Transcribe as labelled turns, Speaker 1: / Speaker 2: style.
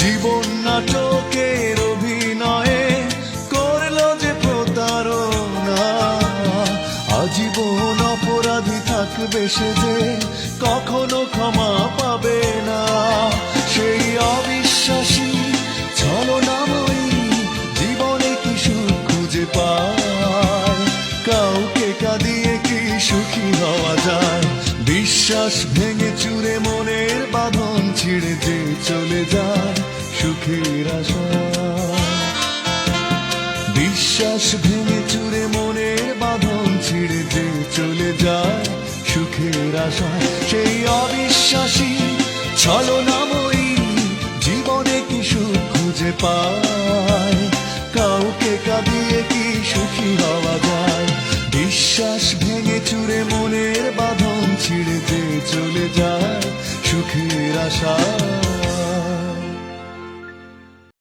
Speaker 1: জীবন নাটকের অভিনয়ে করলো যে প্রতারণা, আজীবন অপরাধী থাকবে সে যে কখনো ক্ষমা পাবে না। সেই অবিশ্বাসী ছলনাময়ী জীবনে কি সুখ খুঁজে পায়, কাউকে কাঁদিয়ে কি সুখী হওয়া যায়? বিশ্বাস ভেঙে চুরে মনের বাঁধন ছিঁড়ে যে চলে যায় সুখের আশায়। বিশ্বাস ভেঙে চুরে মনের বাঁধন ছিঁড়ে যে চলে যায় সুখের আশায়। সেই অবিশ্বাসী ছলনাময়ী জীবনে কি সুখ খুঁজে পায়, কাউকে কাঁদিয়ে কি সুখী হওয়া যায়? বিশ্বাস ভেঙে চুরে মনের বাঁধন ছিঁড়ে যে চলে যায় সুখের আশায়।